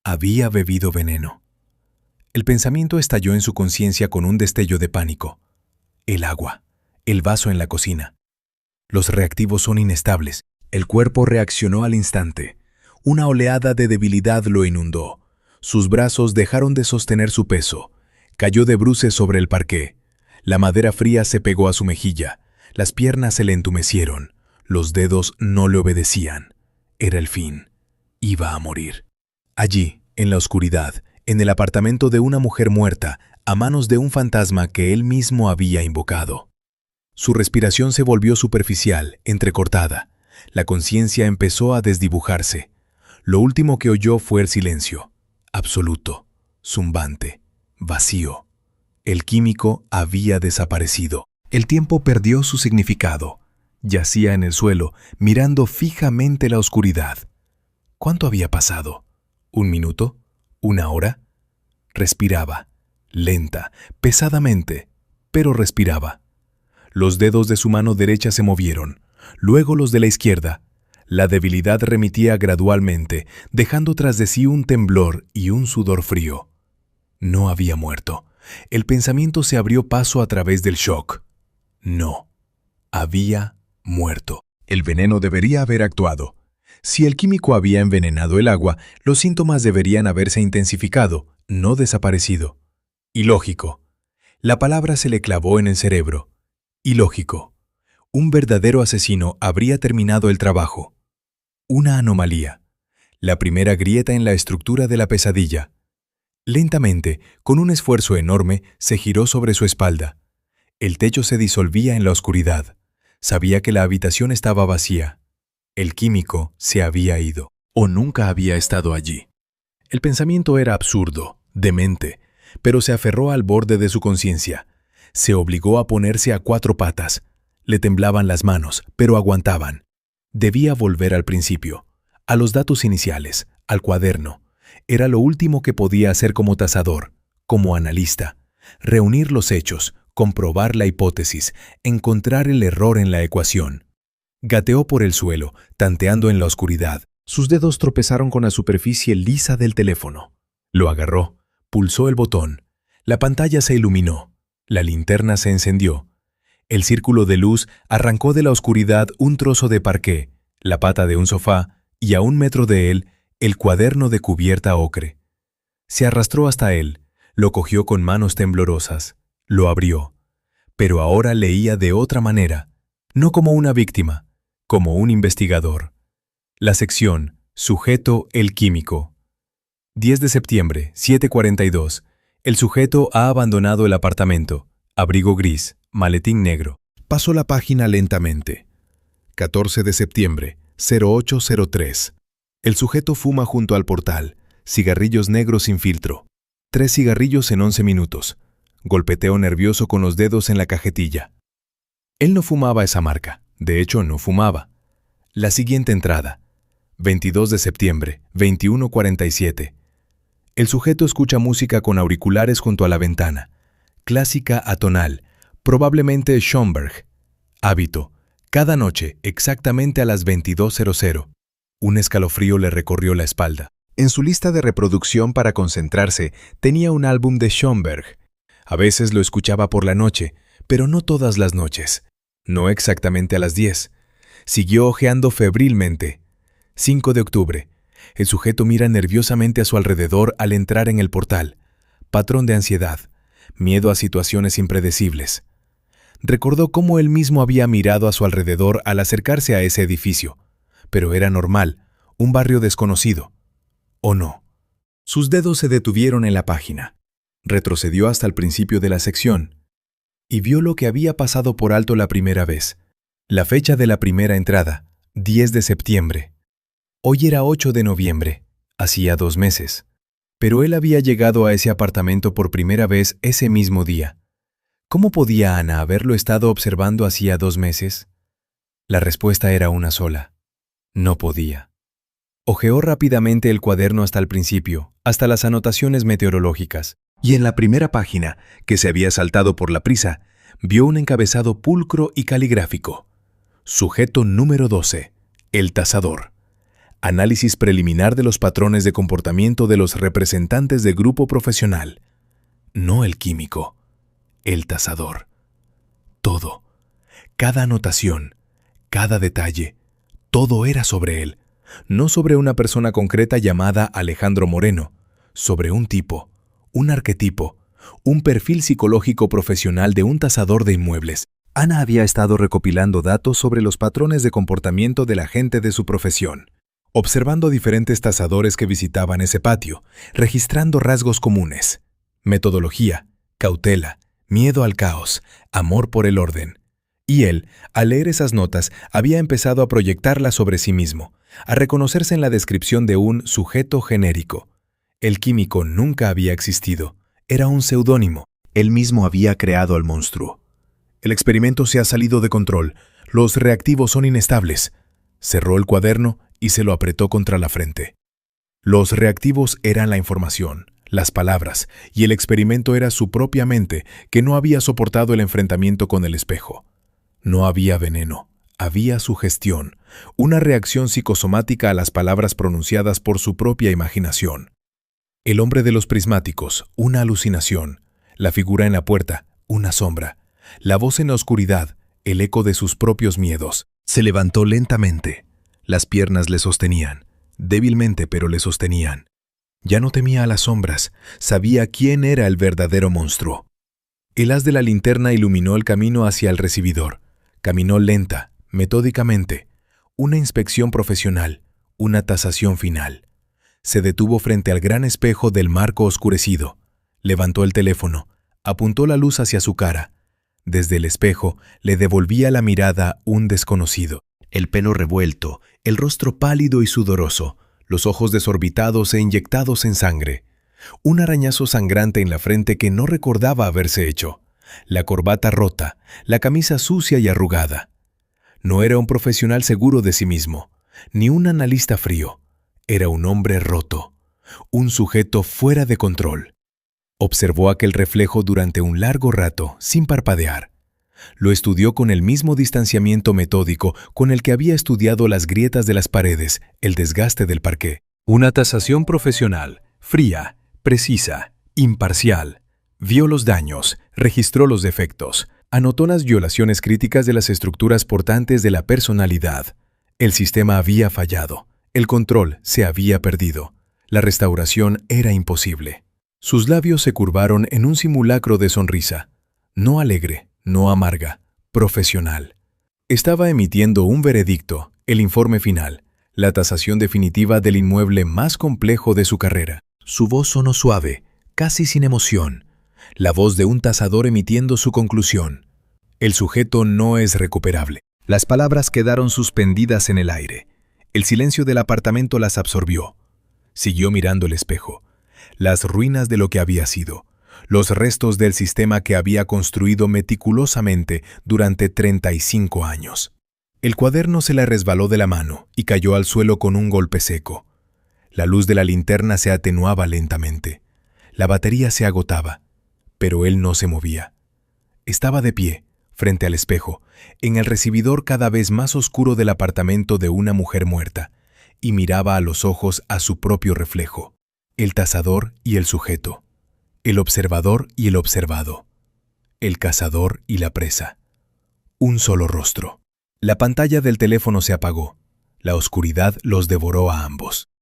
Había bebido veneno. El pensamiento estalló en su conciencia con un destello de pánico. El agua, el vaso en la cocina. Los reactivos son inestables. El cuerpo reaccionó al instante. Una oleada de debilidad lo inundó. Sus brazos dejaron de sostener su peso. Cayó de bruces sobre el parqué. La madera fría se pegó a su mejilla. Las piernas se le entumecieron. Los dedos no le obedecían. Era el fin. Iba a morir. Allí, en la oscuridad, en el apartamento de una mujer muerta, a manos de un fantasma que él mismo había invocado. Su respiración se volvió superficial, entrecortada. La conciencia empezó a desdibujarse. Lo último que oyó fue el silencio, absoluto, zumbante, vacío. El químico había desaparecido. El tiempo perdió su significado. Yacía en el suelo, mirando fijamente la oscuridad. ¿Cuánto había pasado? ¿1 minuto? ¿1 hora? Respiraba, lenta, pesadamente, pero respiraba. Los dedos de su mano derecha se movieron, luego los de la izquierda. La debilidad remitía gradualmente, dejando tras de sí un temblor y un sudor frío. No había muerto. El pensamiento se abrió paso a través del shock. No, había muerto. El veneno debería haber actuado. Si el químico había envenenado el agua, los síntomas deberían haberse intensificado, no desaparecido. Ilógico. La palabra se le clavó en el cerebro. Ilógico. Un verdadero asesino habría terminado el trabajo. Una anomalía. La primera grieta en la estructura de la pesadilla. Lentamente, con un esfuerzo enorme, se giró sobre su espalda. El techo se disolvía en la oscuridad. Sabía que la habitación estaba vacía. El químico se había ido, o nunca había estado allí. El pensamiento era absurdo, demente, pero se aferró al borde de su conciencia. Se obligó a ponerse a 4 patas. Le temblaban las manos, pero aguantaban. Debía volver al principio, a los datos iniciales, al cuaderno. Era lo último que podía hacer como tasador, como analista. Reunir los hechos, comprobar la hipótesis, encontrar el error en la ecuación. Gateó por el suelo, tanteando en la oscuridad. Sus dedos tropezaron con la superficie lisa del teléfono. Lo agarró, pulsó el botón. La pantalla se iluminó. La linterna se encendió. El círculo de luz arrancó de la oscuridad un trozo de parqué, la pata de un sofá y a 1 metro de él, el cuaderno de cubierta ocre. Se arrastró hasta él, lo cogió con manos temblorosas, lo abrió. Pero ahora leía de otra manera, no como una víctima, como un investigador. La sección, sujeto el químico. 10 de septiembre, 7:42. El sujeto ha abandonado el apartamento. Abrigo gris, maletín negro. Pasó la página lentamente. 14 de septiembre, 0803. El sujeto fuma junto al portal, cigarrillos negros sin filtro. 3 cigarrillos en 11 minutos. Golpeteo nervioso con los dedos en la cajetilla. Él no fumaba esa marca, de hecho no fumaba. La siguiente entrada, 22 de septiembre, 21:47. El sujeto escucha música con auriculares junto a la ventana. Clásica atonal, probablemente Schoenberg. Hábito, cada noche, exactamente a las 22:00. Un escalofrío le recorrió la espalda. En su lista de reproducción para concentrarse tenía un álbum de Schoenberg. A veces lo escuchaba por la noche, pero no todas las noches. No exactamente a las 10. Siguió hojeando febrilmente. 5 de octubre. El sujeto mira nerviosamente a su alrededor al entrar en el portal. Patrón de ansiedad. Miedo a situaciones impredecibles. Recordó cómo él mismo había mirado a su alrededor al acercarse a ese edificio. Pero era normal, un barrio desconocido. ¿O no? Sus dedos se detuvieron en la página. Retrocedió hasta el principio de la sección y vio lo que había pasado por alto la primera vez. La fecha de la primera entrada, 10 de septiembre. Hoy era 8 de noviembre, hacía 2 meses. Pero él había llegado a ese apartamento por primera vez ese mismo día. ¿Cómo podía Ana haberlo estado observando hacía 2 meses? La respuesta era una sola. No podía. Hojeó rápidamente el cuaderno hasta el principio, hasta las anotaciones meteorológicas. Y en la primera página, que se había saltado por la prisa, vio un encabezado pulcro y caligráfico. Sujeto número 12. El tasador. Análisis preliminar de los patrones de comportamiento de los representantes de grupo profesional. No el químico. El tasador. Todo. Cada anotación. Cada detalle. Todo era sobre él. No sobre una persona concreta llamada Alejandro Moreno. Sobre un tipo. Un arquetipo, un perfil psicológico profesional de un tasador de inmuebles. Ana había estado recopilando datos sobre los patrones de comportamiento de la gente de su profesión, observando diferentes tasadores que visitaban ese patio, registrando rasgos comunes, metodología, cautela, miedo al caos, amor por el orden. Y él, al leer esas notas, había empezado a proyectarlas sobre sí mismo, a reconocerse en la descripción de un sujeto genérico. El químico nunca había existido. Era un seudónimo. Él mismo había creado al monstruo. El experimento se ha salido de control. Los reactivos son inestables. Cerró el cuaderno y se lo apretó contra la frente. Los reactivos eran la información, las palabras, y el experimento era su propia mente, que no había soportado el enfrentamiento con el espejo. No había veneno. Había sugestión, una reacción psicosomática a las palabras pronunciadas por su propia imaginación. El hombre de los prismáticos, una alucinación. La figura en la puerta, una sombra. La voz en la oscuridad, el eco de sus propios miedos. Se levantó lentamente. Las piernas le sostenían. Débilmente, pero le sostenían. Ya no temía a las sombras. Sabía quién era el verdadero monstruo. El haz de la linterna iluminó el camino hacia el recibidor. Caminó lenta, metódicamente. Una inspección profesional. Una tasación final. Se detuvo frente al gran espejo del marco oscurecido. Levantó el teléfono, apuntó la luz hacia su cara. Desde el espejo le devolvía la mirada un desconocido. El pelo revuelto, el rostro pálido y sudoroso, los ojos desorbitados e inyectados en sangre. Un arañazo sangrante en la frente que no recordaba haberse hecho. La corbata rota, la camisa sucia y arrugada. No era un profesional seguro de sí mismo, ni un analista frío. Era un hombre roto, un sujeto fuera de control. Observó aquel reflejo durante un largo rato, sin parpadear. Lo estudió con el mismo distanciamiento metódico con el que había estudiado las grietas de las paredes, el desgaste del parqué. Una tasación profesional, fría, precisa, imparcial. Vio los daños, registró los defectos, anotó las violaciones críticas de las estructuras portantes de la personalidad. El sistema había fallado. El control se había perdido. La restauración era imposible. Sus labios se curvaron en un simulacro de sonrisa. No alegre, no amarga, profesional. Estaba emitiendo un veredicto, el informe final, la tasación definitiva del inmueble más complejo de su carrera. Su voz sonó suave, casi sin emoción. La voz de un tasador emitiendo su conclusión. El sujeto no es recuperable. Las palabras quedaron suspendidas en el aire. El silencio del apartamento las absorbió. Siguió mirando el espejo. Las ruinas de lo que había sido. Los restos del sistema que había construido meticulosamente durante 35 años. El cuaderno se le resbaló de la mano y cayó al suelo con un golpe seco. La luz de la linterna se atenuaba lentamente. La batería se agotaba, pero él no se movía. Estaba de pie, frente al espejo, en el recibidor cada vez más oscuro del apartamento de una mujer muerta, y miraba a los ojos a su propio reflejo, el tasador y el sujeto, el observador y el observado, el cazador y la presa. Un solo rostro. La pantalla del teléfono se apagó. La oscuridad los devoró a ambos.